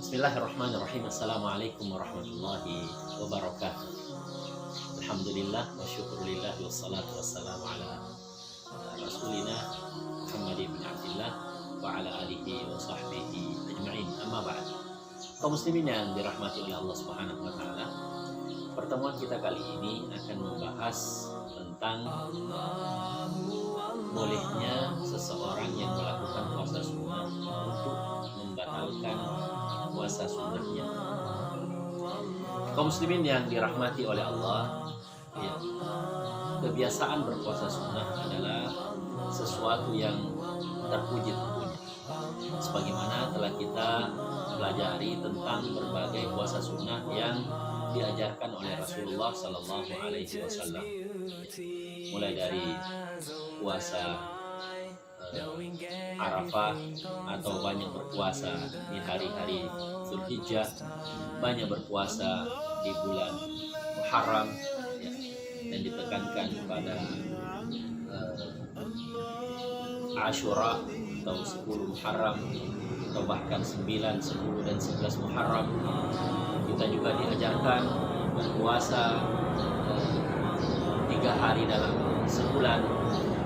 Bismillahirrahmanirrahim. Assalamualaikum warahmatullahi wabarakatuh. Alhamdulillah wa syukurillah wassalatu wassalamu ala rasulina Muhammad ibn Abdillah wa ala alihi wa sahbihi ajma'in. Amma ba'd. Kaum muslimin yang dirahmati oleh Allah Subhanahu wa taala, pertemuan kita kali ini akan membahas tentang bolehnya seseorang yang melakukan puasa sunnah untuk membatalkan puasa sunnahnya. Kaum muslimin yang dirahmati oleh Allah, ya, kebiasaan berpuasa sunnah adalah sesuatu yang terpuji tentunya. Sebagaimana telah kita pelajari tentang berbagai puasa sunnah yang diajarkan oleh Rasulullah Sallallahu Alaihi Wasallam, mulai dari puasa Arafah atau banyak berpuasa di hari-hari Zulhijjah, banyak berpuasa di bulan Muharram, ya, dan ditekankan pada Ashura atau 10 Muharram atau bahkan 9, 10 dan 11 Muharram. Kita juga diajarkan berpuasa 3 hari dalam sebulan.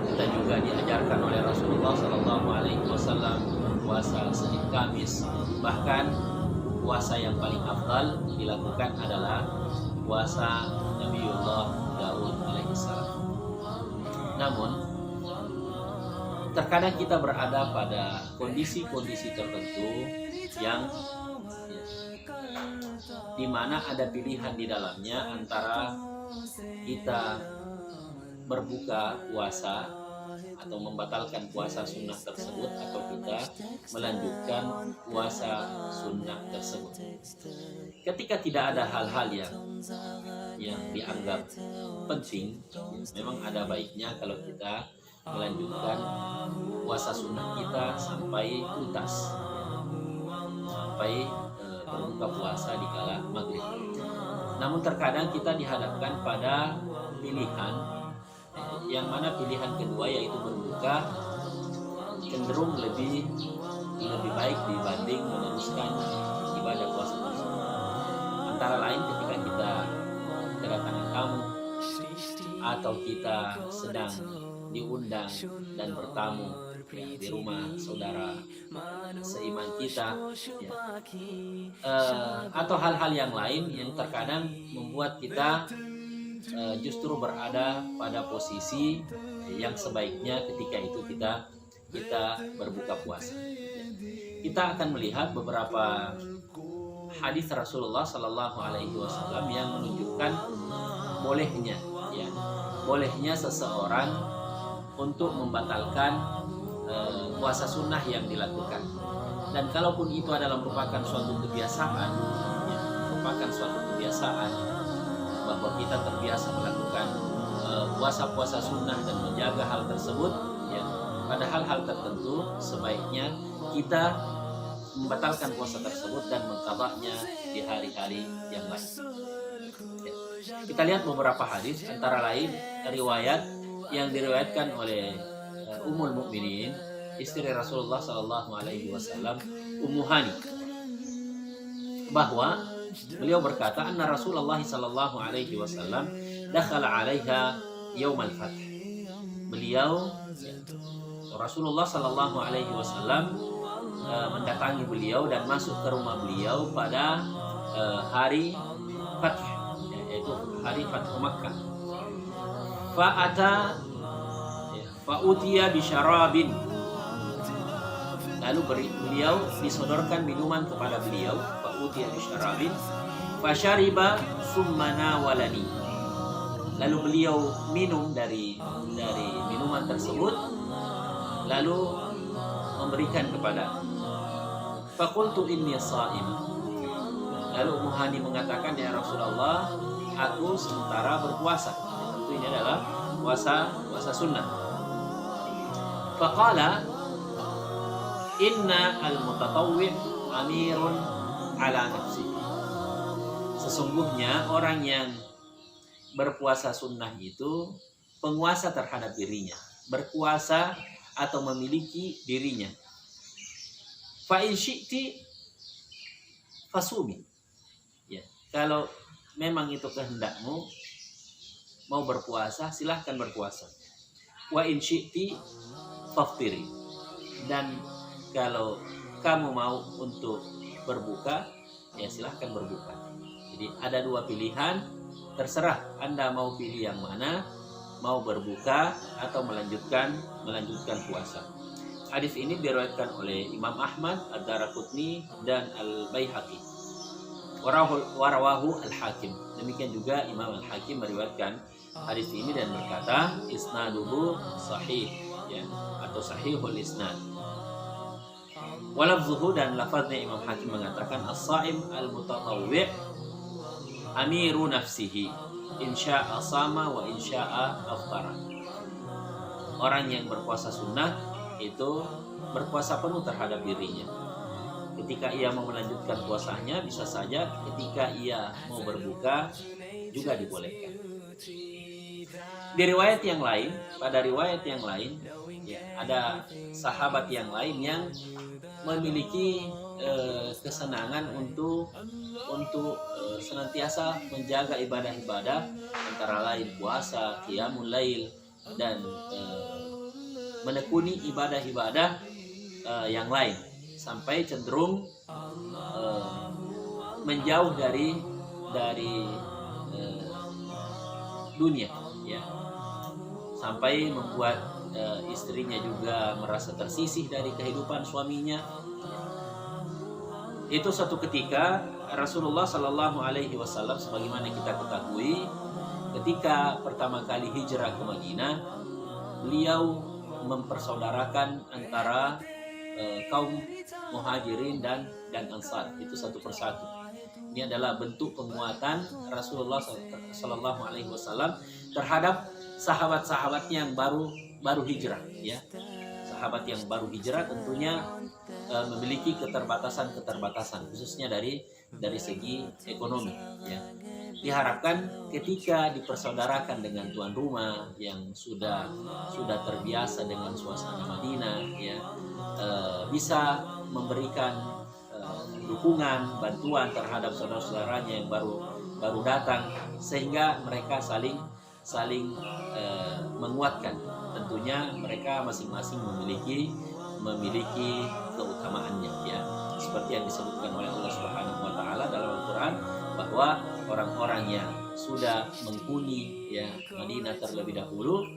Kita juga diajarkan oleh Rasulullah Sallallahu Alaihi Wasallam puasa Senin Kamis. Bahkan puasa yang paling afdal dilakukan adalah puasa Nabiullah Daud alaihissalam. Namun terkadang kita berada pada kondisi-kondisi tertentu yang di mana ada pilihan di dalamnya antara kita berbuka puasa atau membatalkan puasa sunnah tersebut, atau kita melanjutkan puasa sunnah tersebut. Ketika tidak ada hal-hal yang dianggap penting, memang ada baiknya kalau kita melanjutkan puasa sunnah kita sampai tuntas, sampai berbuka puasa di kala maghrib. Namun terkadang kita dihadapkan pada pilihan yang mana pilihan kedua, yaitu berbuka, cenderung lebih baik dibanding meneruskan ibadah puasa tersebut. Antara lain ketika kita kedatangan tamu atau kita sedang diundang dan bertamu, ya, di rumah saudara seiman kita, ya, atau hal-hal yang lain yang terkadang membuat kita justru berada pada posisi yang sebaiknya ketika itu kita berbuka puasa. Kita akan melihat beberapa hadis Rasulullah Sallallahu Alaihi Wasallam yang menunjukkan bolehnya seseorang untuk membatalkan puasa sunnah yang dilakukan. Dan kalaupun itu adalah merupakan suatu kebiasaan, bahwa kita terbiasa melakukan puasa-puasa sunnah dan menjaga hal tersebut, ya, pada hal-hal tertentu sebaiknya kita membatalkan puasa tersebut dan mengqadahnya di hari-hari yang lain. Ya. Kita lihat beberapa hadis, antara lain riwayat yang diriwayatkan oleh Ummul Mukminin, istri Rasulullah Sallallahu Alaihi Wasallam, Ummu Hani, bahwa beliau berkata, anna Rasulullah sallallahu alaihi wasallam dakhala 'alaiha yaumal fath. Rasulullah sallallahu alaihi wasallam mendatangi beliau dan masuk ke rumah beliau pada hari Fath, yaitu hari Fath Makkah. Fa'utiya bisyarabin. Lalu beliau disodorkan minuman kepada beliau. Fa'utiya bisyarabin fasyariba summa nawalani. Lalu beliau minum dari minuman tersebut, lalu memberikan kepada. Faqultu inni sha'im. Lalu Ummu Hani mengatakan, ya Rasulullah, aku sementara berpuasa. Tentu ini adalah puasa sunnah. Faqala inna al-mutatawwi' amirun ala nafsi. Sesungguhnya orang yang berpuasa sunnah itu penguasa terhadap dirinya, berkuasa atau memiliki dirinya. Fa in syi'ti fasumi. Ya, kalau memang itu kehendakmu mau berpuasa, silahkan berpuasa. Wa in syi'ti faftiri. Dan kalau kamu mau untuk berbuka, ya silahkan berbuka. Jadi ada dua pilihan, terserah Anda mau pilih yang mana, mau berbuka atau melanjutkan puasa. Hadis ini diriwayatkan oleh Imam Ahmad, Ad-Daraqutni dan Al-Baihaqi. Warawahu Al-Hakim. Demikian juga Imam Al-Hakim meriwayatkan hadis ini dan berkata isnaduhu sahih, ya, atau sahihul isnad. Walafzuhu, dan lafaznya Imam Hakim mengatakan as-saim al-mutatawwi' amiru nafsihi, insya'a sama wa insya'a aftara. Orang yang berpuasa sunnah itu berpuasa penuh terhadap dirinya. Ketika ia mau melanjutkan puasanya bisa saja, ketika ia mau berbuka juga dibolehkan. Di riwayat yang lain, pada riwayat yang lain, ya, ada sahabat yang lain yang memiliki kesenangan untuk senantiasa menjaga ibadah-ibadah, antara lain puasa, qiyamul lail, dan menekuni ibadah-ibadah yang lain sampai cenderung menjauh dari dunia, ya, sampai membuat istrinya juga merasa tersisih dari kehidupan suaminya. Itu suatu ketika Rasulullah Shallallahu Alaihi Wasallam, sebagaimana kita ketahui, ketika pertama kali hijrah ke Madinah, beliau mempersaudarakan antara kaum muhajirin dan ansar itu satu persatu. Ini adalah bentuk penguatan Rasulullah Shallallahu Alaihi Wasallam terhadap sahabat-sahabat yang baru hijrah, ya. Sahabat yang baru hijrah tentunya memiliki keterbatasan khususnya dari segi ekonomi, ya. Diharapkan ketika dipersaudarakan dengan tuan rumah yang sudah terbiasa dengan suasana Madinah, ya, bisa memberikan dukungan, bantuan terhadap saudara-saudaranya yang baru datang, sehingga mereka saling menguatkan. Tentunya mereka masing-masing memiliki keutamaannya, ya. Seperti yang disebutkan oleh Allah Subhanahu wa taala dalam Al-Qur'an, bahwa orang-orang yang sudah menghuni, ya, Madinah terlebih dahulu,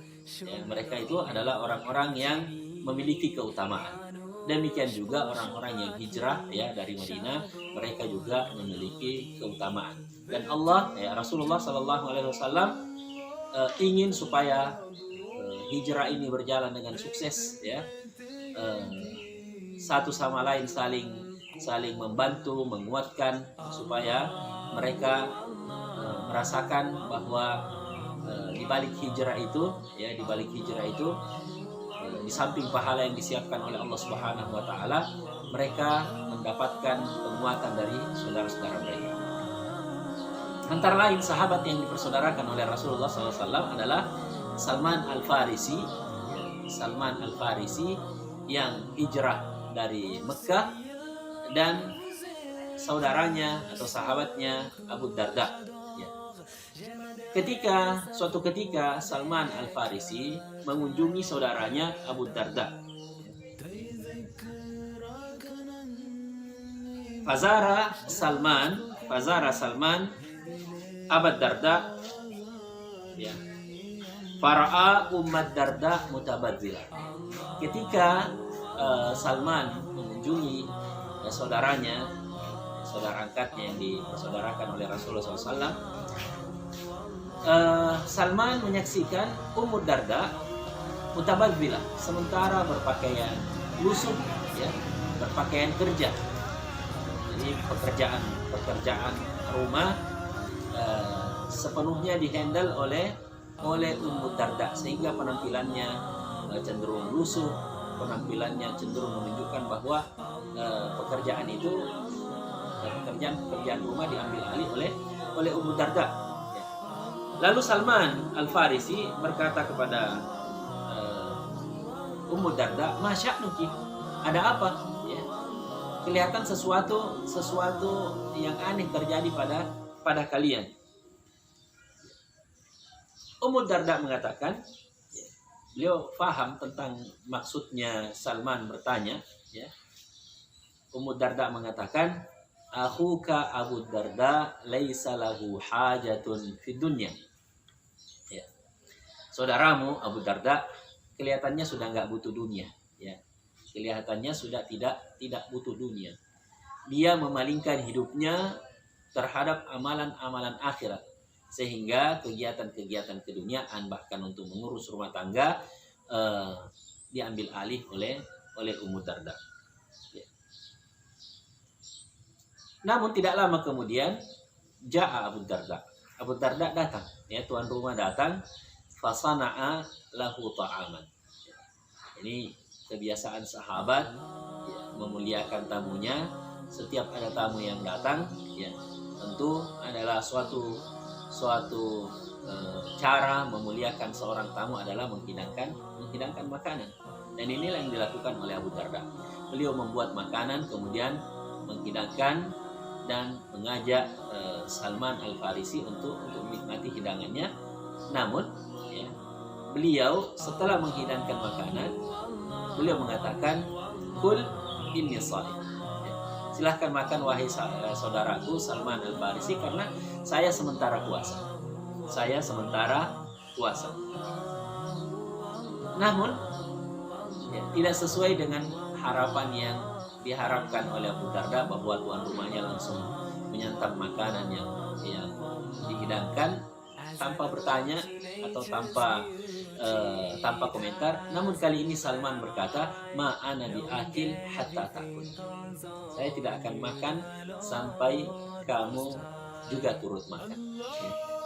ya, mereka itu adalah orang-orang yang memiliki keutamaan. Demikian juga orang-orang yang hijrah, ya, dari Madinah, mereka juga memiliki keutamaan. Dan Allah, ya, Rasulullah Sallallahu Alaihi Wasallam ingin supaya hijrah ini berjalan dengan sukses, ya. Satu sama lain saling membantu, menguatkan, supaya mereka merasakan bahwa di balik hijrah itu, ya, di samping pahala yang disiapkan oleh Allah Subhanahu wa taala, mereka mendapatkan penguatan dari saudara-saudara mereka. Antara lain sahabat yang dipersaudarakan oleh Rasulullah SAW adalah Salman Al-Farisi. Salman Al-Farisi yang hijrah dari Mekah, dan saudaranya atau sahabatnya Abu Darda, ya. Suatu ketika Salman Al-Farisi mengunjungi saudaranya Abu Darda. Fazara Salman Abu Darda, ya. Fara'a Ummat Darda mutabadzila. Ketika Salman mengunjungi saudaranya, saudara angkatnya yang dipersaudarakan oleh Rasulullah SAW, Salman menyaksikan Ummu Darda mutabadzila, sementara berpakaian lusuh, ya, berpakaian kerja. Jadi pekerjaan rumah sepenuhnya dihandle oleh Ummu Darda, sehingga penampilannya cenderung lusuh, penampilannya cenderung menunjukkan bahwa pekerjaan rumah diambil alih oleh Ummu Darda, ya. Lalu Salman Al-Farisi berkata kepada Ummu Darda, "Masya'nuki, ada apa?" Ya. kelihatan sesuatu yang aneh terjadi pada kalian. Ummu Darda mengatakan, beliau faham tentang maksudnya Salman bertanya, ya. Ummu Darda mengatakan, akhuka Abu Darda laisa lahu hajatun fid dunya. Ya. Saudaramu Abu Darda kelihatannya sudah nggak butuh dunia, ya. Kelihatannya sudah tidak butuh dunia. Dia memalingkan hidupnya terhadap amalan-amalan akhirat, sehingga kegiatan-kegiatan keduniaan bahkan untuk mengurus rumah tangga diambil alih oleh Ummu Darda. Ya. Namun tidak lama kemudian Ja'a Abu Darda. Abu Darda datang, ya, tuan rumah datang, fasana'a lahu ta'aman. Ini kebiasaan sahabat, ya, memuliakan tamunya. Setiap ada tamu yang datang, ya, tentu adalah suatu cara memuliakan seorang tamu adalah menghidangkan makanan. Dan inilah yang dilakukan oleh Abu Darda. Beliau membuat makanan, kemudian menghidangkan dan mengajak Salman Al-Farisi untuk menikmati hidangannya. Namun, ya, beliau setelah menghidangkan makanan, beliau mengatakan, kul inni shaim. Silahkan makan wahai saudaraku Salman Al-Farisi, karena saya sementara puasa. Namun, ya, tidak sesuai dengan harapan yang diharapkan oleh Abu Darda, bahwa tuan rumahnya langsung menyantap makanan yang dihidangkan tanpa bertanya atau tanpa komentar. Namun kali ini Salman berkata, ma ana biakil hatta takul. Saya tidak akan makan sampai kamu juga turut makan.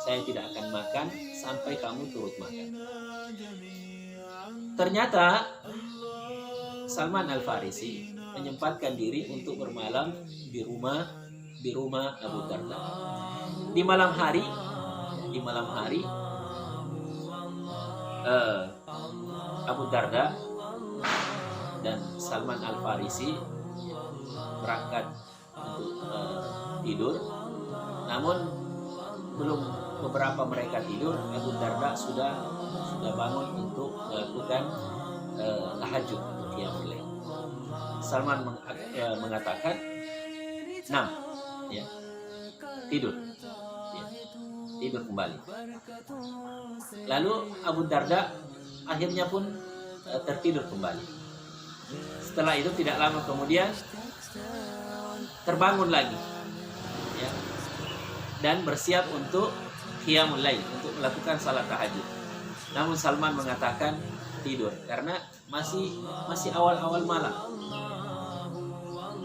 Saya tidak akan makan sampai kamu turut makan. Ternyata Salman Al-Farisi menyempatkan diri untuk bermalam di rumah Abu Darda. Di malam hari Abu Darda dan Salman Al-Farisi berangkat untuk tidur. Namun belum beberapa mereka tidur, Abu Darda sudah bangun untuk melakukan tahajud, qiyamul lail. Salman mengatakan, "Nam, ya, tidur kembali." Lalu Abu Darda akhirnya pun tertidur kembali. Setelah itu tidak lama kemudian terbangun lagi, ya, dan bersiap untuk qiyamul lail, untuk melakukan salat tahajud. Namun Salman mengatakan tidur karena masih awal-awal malam.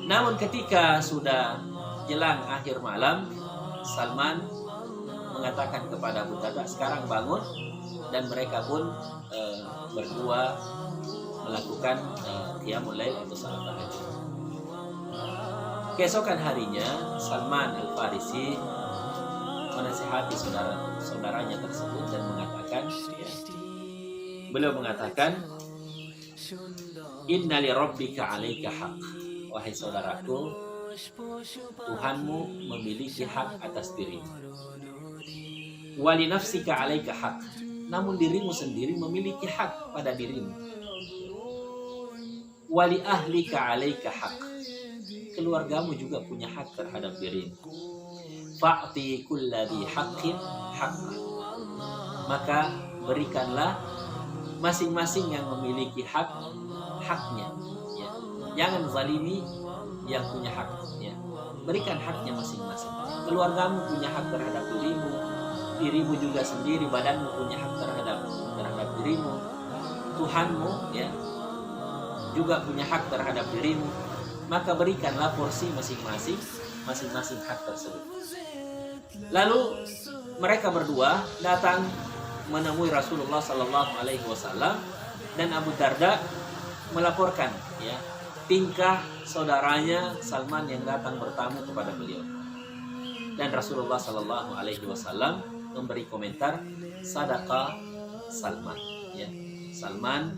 Namun ketika sudah jelang akhir malam, Salman mengatakan kepada Abu Darda, sekarang bangun, dan mereka pun berdua melakukan qiyamul lail atau salat tahajud. Keesokan harinya Salman Al-Farisi menasihati saudaranya tersebut dan mengatakan, ya, beliau mengatakan, inna li rabbika 'alaika haq. Wahai saudaraku, Tuhanmu memiliki hak atas dirimu. Wa li nafsika 'alaika haq. Namun dirimu sendiri memiliki hak pada dirimu. Wa li ahlika 'alaika haq. Keluargamu juga punya hak terhadap dirimu. Fa'ti kulladhi haqqin haqqah. Maka berikanlah masing-masing yang memiliki haknya, ya. Jangan zalimi yang punya hak, ya. Berikan haknya masing-masing. Keluargamu punya hak terhadap dirimu juga sendiri, badanmu punya hak terhadap dirimu. Tuhanmu, ya, juga punya hak terhadap dirimu. Maka berikanlah porsi masing-masing hak tersebut. Lalu mereka berdua datang menemui Rasulullah Sallallahu Alaihi Wasallam, dan Abu Darda melaporkan, ya, tingkah saudaranya Salman yang datang bertamu kepada beliau. Dan Rasulullah Sallallahu Alaihi Wasallam memberi komentar, sadaqa Salman, ya, Salman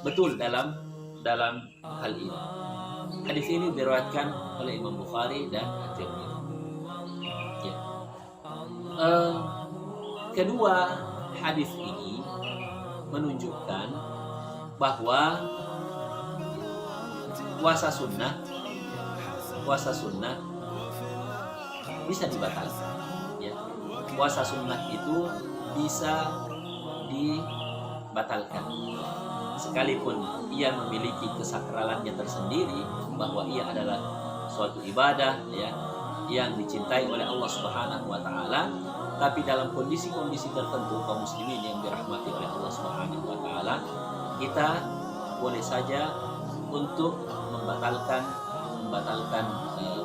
betul dalam hal ini. Hadis ini diriwayatkan oleh Imam Bukhari dan At-Tirmidzi. Ya. Kedua hadis ini menunjukkan bahwa puasa sunnah bisa dibatalkan. Ya. Puasa sunnah itu bisa dibatalkan, sekalipun ia memiliki kesakralannya tersendiri, bahwa ia adalah suatu ibadah ya yang dicintai oleh Allah Subhanahu wa taala, tapi dalam kondisi-kondisi tertentu kaum muslimin yang dirahmati oleh Allah Subhanahu wa taala, kita boleh saja untuk membatalkan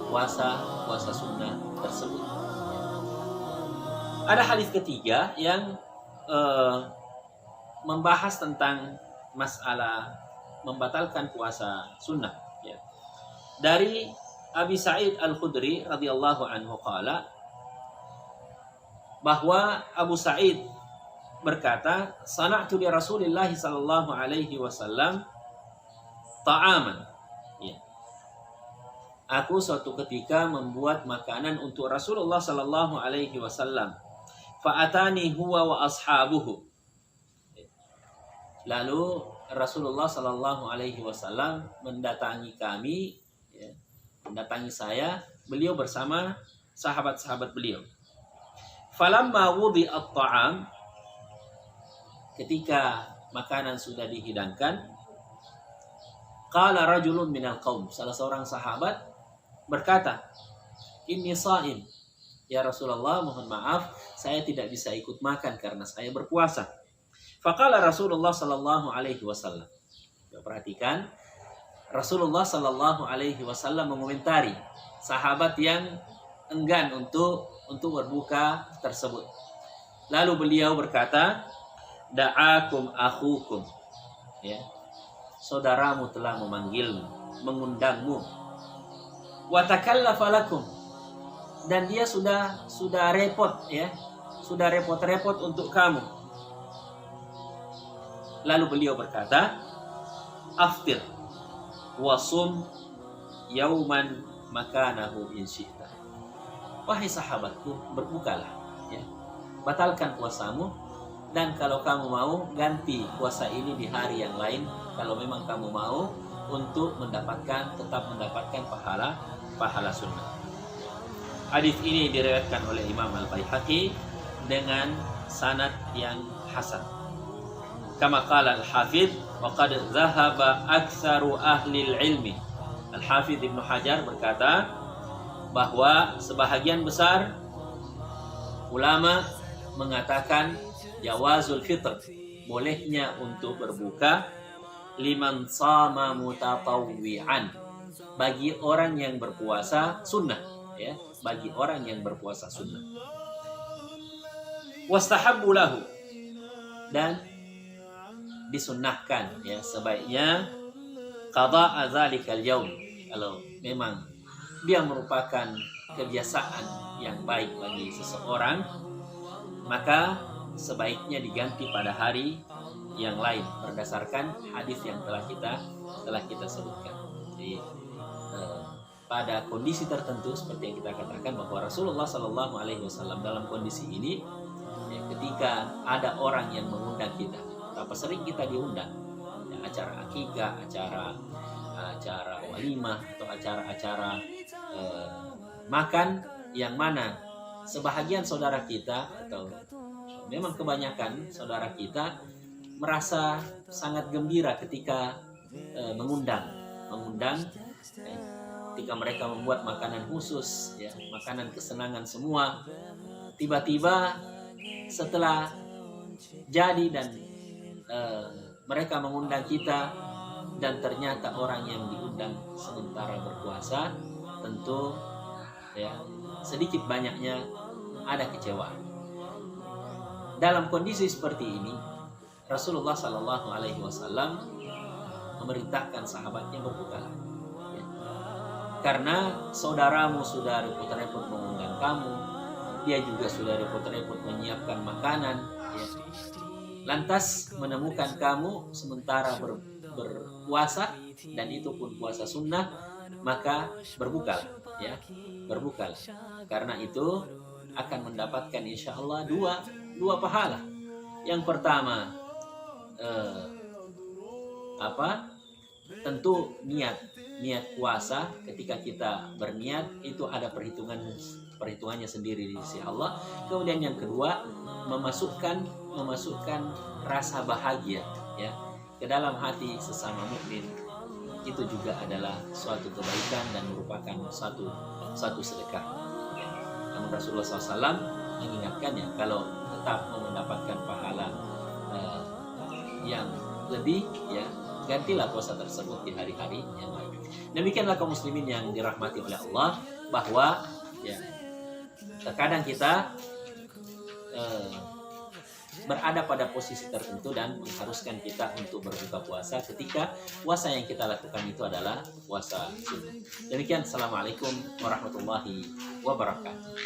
puasa sunnah tersebut. Ada hadis ketiga yang membahas tentang masalah membatalkan puasa sunnah. Ya. Dari Abi Sa'id Al-Khudri radhiyallahu anhu qala, bahwa Abu Sa'id berkata, "Sana'tu li Rasulillah sallallahu alaihi wasallam ta'aman." Ya. Aku suatu ketika membuat makanan untuk Rasulullah sallallahu alaihi wasallam. Fa'atani huwa wa ashabuhu. Lalu Rasulullah sallallahu alaihi wasallam mendatangi kami, ya, mendatangi saya, beliau bersama sahabat-sahabat beliau. Falamma wudi'at ta'am, ketika makanan sudah dihidangkan, qala rajulun minal qaum, salah seorang sahabat berkata, "Inni sha'im." Ya Rasulullah, mohon maaf, saya tidak bisa ikut makan karena saya berpuasa. Faqala Rasulullah sallallahu alaihi wasallam. Perhatikan, Rasulullah sallallahu alaihi wasallam mengomentari sahabat yang enggan untuk berbuka tersebut. Lalu beliau berkata, "Da'akum akhukum." Ya. Saudaramu telah memanggilmu, mengundangmu. Wa takallafa lakum. Dan dia sudah repot, ya. Sudah repot-repot untuk kamu. Lalu beliau berkata, "Aftir wasum yauman makanahu in syi'ta." Wahai sahabatku, berbukalah, ya. Batalkan puasamu, dan kalau kamu mau, ganti puasa ini di hari yang lain kalau memang kamu mau, untuk tetap mendapatkan pahala sunnah. Hadis ini diriwayatkan oleh Imam Al-Baihaqi dengan sanad yang hasan. Kama qala Al-Hafidz, wa qad dhahaba aktsaru ahli ilmi. Al-Hafidz Ibnu Hajar berkata bahwa sebahagian besar ulama mengatakan jawazul fitr, bolehnya untuk berbuka, liman sama mutatawwi'an, bagi orang yang berpuasa sunnah, ya, bagi orang yang berpuasa sunnah. Wastahabbu lahu, dan disunnahkan, ya, sebaiknya qada'a dzalikal yaum, kalau memang dia merupakan kebiasaan yang baik bagi seseorang, maka sebaiknya diganti pada hari yang lain berdasarkan hadis yang telah kita sebutkan. Jadi pada kondisi tertentu seperti yang kita katakan bahwa Rasulullah Shallallahu Alaihi Wasallam dalam kondisi ini, ya, ketika ada orang yang mengundang kita, betapa sering kita diundang, ya, acara akikah, acara walimah, atau acara-acara makan, yang mana sebahagian saudara kita atau memang kebanyakan saudara kita merasa sangat gembira ketika mengundang, ketika mereka membuat makanan khusus, ya, makanan kesenangan semua. Tiba-tiba setelah jadi dan mereka mengundang kita, dan ternyata orang yang diundang sementara berpuasa, tentu, ya, sedikit banyaknya ada kecewaan. Dalam kondisi seperti ini, Rasulullah Shallallahu Alaihi Wasallam memerintahkan sahabatnya berbukalah, ya. Karena saudaramu sudah repot-repot mengundang kamu, dia juga sudah repot-repot menyiapkan makanan, ya. Lantas menemukan kamu sementara berpuasa, dan itu pun puasa sunnah, maka berbuka, ya, berbuka. Karena itu akan mendapatkan insya Allah dua pahala. Yang pertama, tentu niat puasa. Ketika kita berniat itu ada perhitungannya sendiri di sisi Allah. Kemudian yang kedua, memasukkan rasa bahagia, ya, ke dalam hati sesama mukmin. Itu juga adalah suatu kebaikan dan merupakan suatu sedekah. Namun Rasulullah SAW mengingatkannya, kalau tetap mau mendapatkan pahala yang lebih, ya, gantilah puasa tersebut di hari-hari yang lain. Demikianlah kaum muslimin yang dirahmati oleh Allah, bahwa ya, terkadang kita berada pada posisi tertentu dan mengharuskan kita untuk berbuka puasa ketika puasa yang kita lakukan itu adalah puasa sunnah. Demikian, assalamualaikum warahmatullahi wabarakatuh.